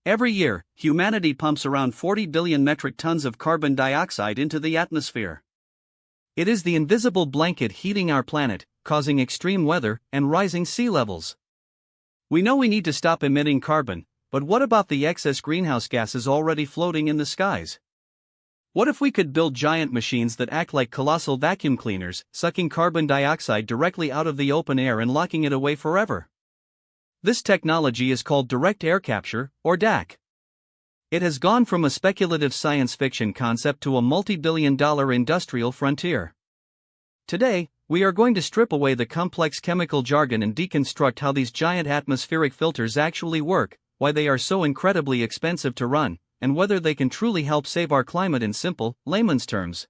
Every year, humanity pumps around 40 billion metric tons of carbon dioxide into the atmosphere. It is the invisible blanket heating our planet, causing extreme weather and rising sea levels. We know we need to stop emitting carbon, but what about the excess greenhouse gases already floating in the skies? What if we could build giant machines that act like colossal vacuum cleaners, sucking carbon dioxide directly out of the open air and locking it away forever? This technology is called direct air capture, or DAC. It has gone from a speculative science fiction concept to a multi-billion-dollar industrial frontier. Today, we are going to strip away the complex chemical jargon and deconstruct how these giant atmospheric filters actually work, why they are so incredibly expensive to run, and whether they can truly help save our climate in simple, layman's terms.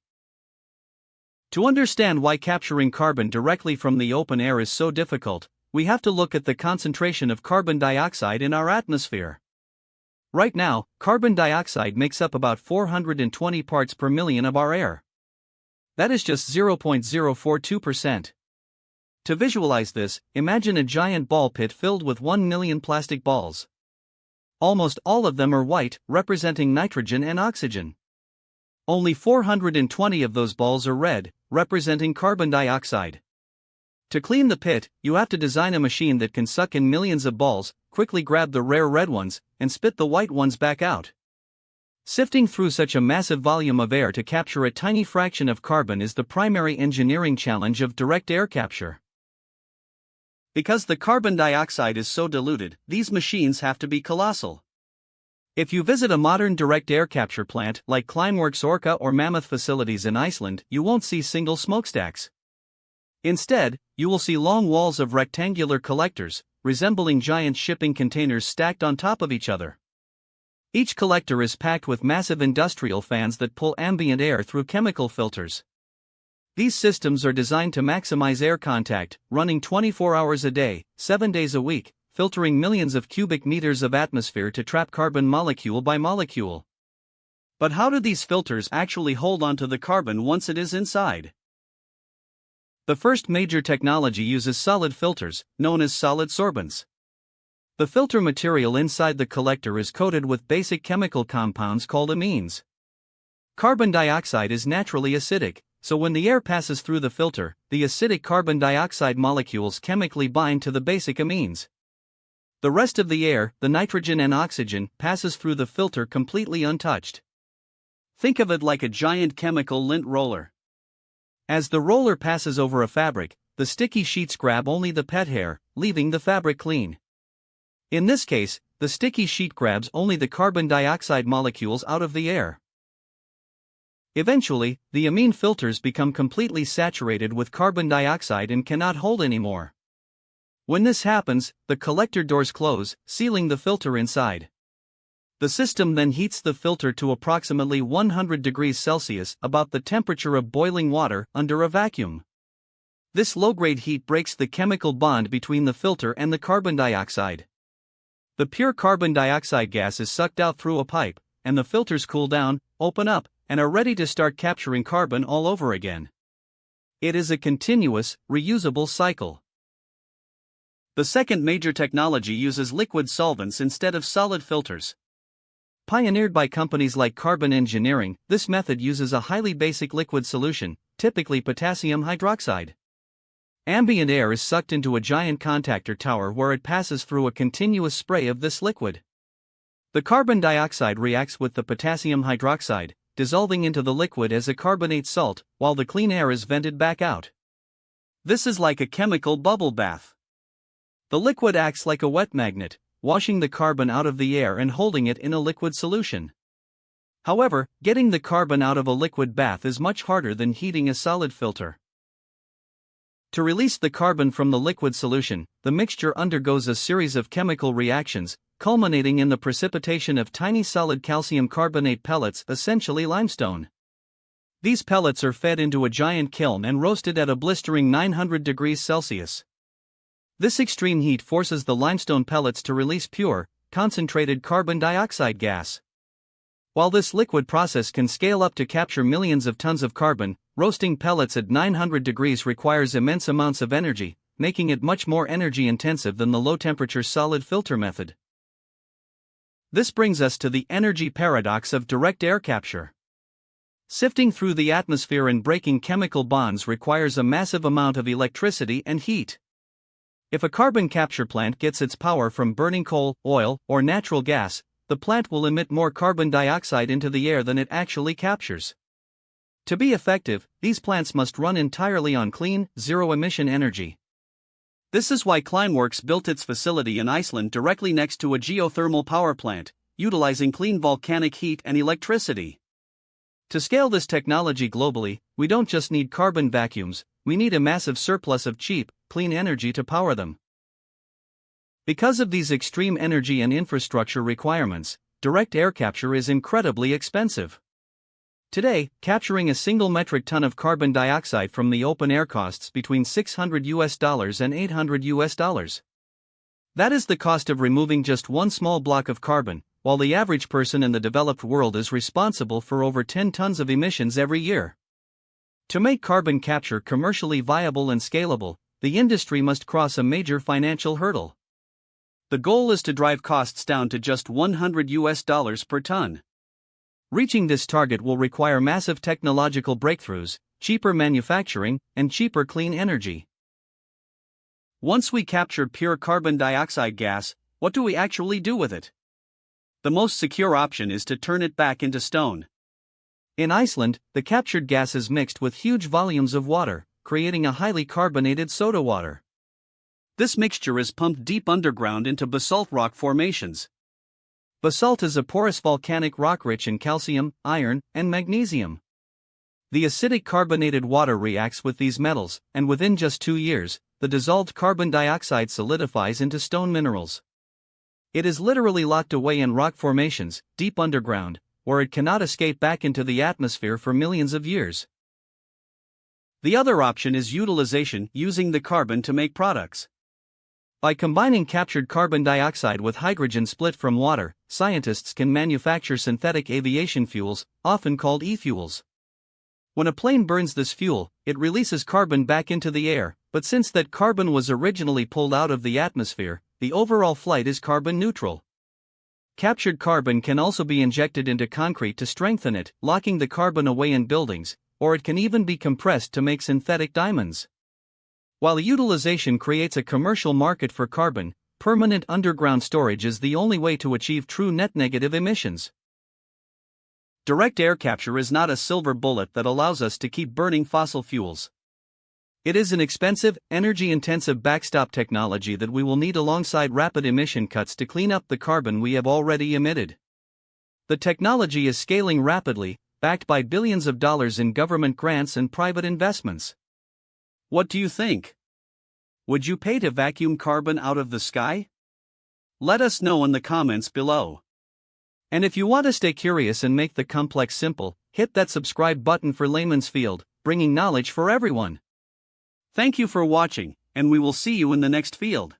To understand why capturing carbon directly from the open air is so difficult, we have to look at the concentration of carbon dioxide in our atmosphere. Right now, carbon dioxide makes up about 420 parts per million of our air. That is just 0.042%. To visualize this, imagine a giant ball pit filled with 1 million plastic balls. Almost all of them are white, representing nitrogen and oxygen. Only 420 of those balls are red, representing carbon dioxide. To clean the pit, you have to design a machine that can suck in millions of balls, quickly grab the rare red ones, and spit the white ones back out. Sifting through such a massive volume of air to capture a tiny fraction of carbon is the primary engineering challenge of direct air capture. Because the carbon dioxide is so diluted, these machines have to be colossal. If you visit a modern direct air capture plant like Climeworks Orca or Mammoth facilities in Iceland, you won't see single smokestacks. Instead, you will see long walls of rectangular collectors, resembling giant shipping containers stacked on top of each other. Each collector is packed with massive industrial fans that pull ambient air through chemical filters. These systems are designed to maximize air contact, running 24 hours a day, 7 days a week, filtering millions of cubic meters of atmosphere to trap carbon molecule by molecule. But how do these filters actually hold onto the carbon once it is inside? The first major technology uses solid filters, known as solid sorbents. The filter material inside the collector is coated with basic chemical compounds called amines. Carbon dioxide is naturally acidic, so when the air passes through the filter, the acidic carbon dioxide molecules chemically bind to the basic amines. The rest of the air, the nitrogen and oxygen, passes through the filter completely untouched. Think of it like a giant chemical lint roller. As the roller passes over a fabric, the sticky sheets grab only the pet hair, leaving the fabric clean. In this case, the sticky sheet grabs only the carbon dioxide molecules out of the air. Eventually, the amine filters become completely saturated with carbon dioxide and cannot hold anymore. When this happens, the collector doors close, sealing the filter inside. The system then heats the filter to approximately 100 degrees Celsius, about the temperature of boiling water, under a vacuum. This low-grade heat breaks the chemical bond between the filter and the carbon dioxide. The pure carbon dioxide gas is sucked out through a pipe, and the filters cool down, open up, and are ready to start capturing carbon all over again. It is a continuous, reusable cycle. The second major technology uses liquid solvents instead of solid filters. Pioneered by companies like Carbon Engineering, this method uses a highly basic liquid solution, typically potassium hydroxide. Ambient air is sucked into a giant contactor tower where it passes through a continuous spray of this liquid. The carbon dioxide reacts with the potassium hydroxide, dissolving into the liquid as a carbonate salt, while the clean air is vented back out. This is like a chemical bubble bath. The liquid acts like a wet magnet, washing the carbon out of the air and holding it in a liquid solution. However, getting the carbon out of a liquid bath is much harder than heating a solid filter. To release the carbon from the liquid solution, the mixture undergoes a series of chemical reactions, culminating in the precipitation of tiny solid calcium carbonate pellets, essentially limestone. These pellets are fed into a giant kiln and roasted at a blistering 900 degrees Celsius. This extreme heat forces the limestone pellets to release pure, concentrated carbon dioxide gas. While this liquid process can scale up to capture millions of tons of carbon, roasting pellets at 900 degrees requires immense amounts of energy, making it much more energy intensive than the low-temperature solid filter method. This brings us to the energy paradox of direct air capture. Sifting through the atmosphere and breaking chemical bonds requires a massive amount of electricity and heat. If a carbon capture plant gets its power from burning coal, oil, or natural gas, the plant will emit more carbon dioxide into the air than it actually captures. To be effective, these plants must run entirely on clean, zero-emission energy. This is why Climeworks built its facility in Iceland directly next to a geothermal power plant, utilizing clean volcanic heat and electricity. To scale this technology globally, we don't just need carbon vacuums, we need a massive surplus of cheap, clean energy to power them. Because of these extreme energy and infrastructure requirements, direct air capture is incredibly expensive. Today, capturing a single metric ton of carbon dioxide from the open air costs between $600 and $800. That is the cost of removing just one small block of carbon, while the average person in the developed world is responsible for over 10 tons of emissions every year. To make carbon capture commercially viable and scalable, the industry must cross a major financial hurdle. The goal is to drive costs down to just $100 per ton. Reaching this target will require massive technological breakthroughs, cheaper manufacturing, and cheaper clean energy. Once we capture pure carbon dioxide gas, what do we actually do with it? The most secure option is to turn it back into stone. In Iceland, the captured gas is mixed with huge volumes of water, creating a highly carbonated soda water. This mixture is pumped deep underground into basalt rock formations. Basalt is a porous volcanic rock rich in calcium, iron, and magnesium. The acidic carbonated water reacts with these metals, and within just 2 years, the dissolved carbon dioxide solidifies into stone minerals. It is literally locked away in rock formations, deep underground, where it cannot escape back into the atmosphere for millions of years. The other option is utilization, using the carbon to make products. By combining captured carbon dioxide with hydrogen split from water, scientists can manufacture synthetic aviation fuels, often called e-fuels. When a plane burns this fuel, it releases carbon back into the air, but since that carbon was originally pulled out of the atmosphere, the overall flight is carbon neutral. Captured carbon can also be injected into concrete to strengthen it, locking the carbon away in buildings, or it can even be compressed to make synthetic diamonds. While utilization creates a commercial market for carbon, permanent underground storage is the only way to achieve true net negative emissions. Direct air capture is not a silver bullet that allows us to keep burning fossil fuels. It is an expensive, energy-intensive backstop technology that we will need alongside rapid emission cuts to clean up the carbon we have already emitted. The technology is scaling rapidly, backed by billions of dollars in government grants and private investments. What do you think? Would you pay to vacuum carbon out of the sky? Let us know in the comments below. And if you want to stay curious and make the complex simple, hit that subscribe button for Layman's Field, bringing knowledge for everyone. Thank you for watching, and we will see you in the next field.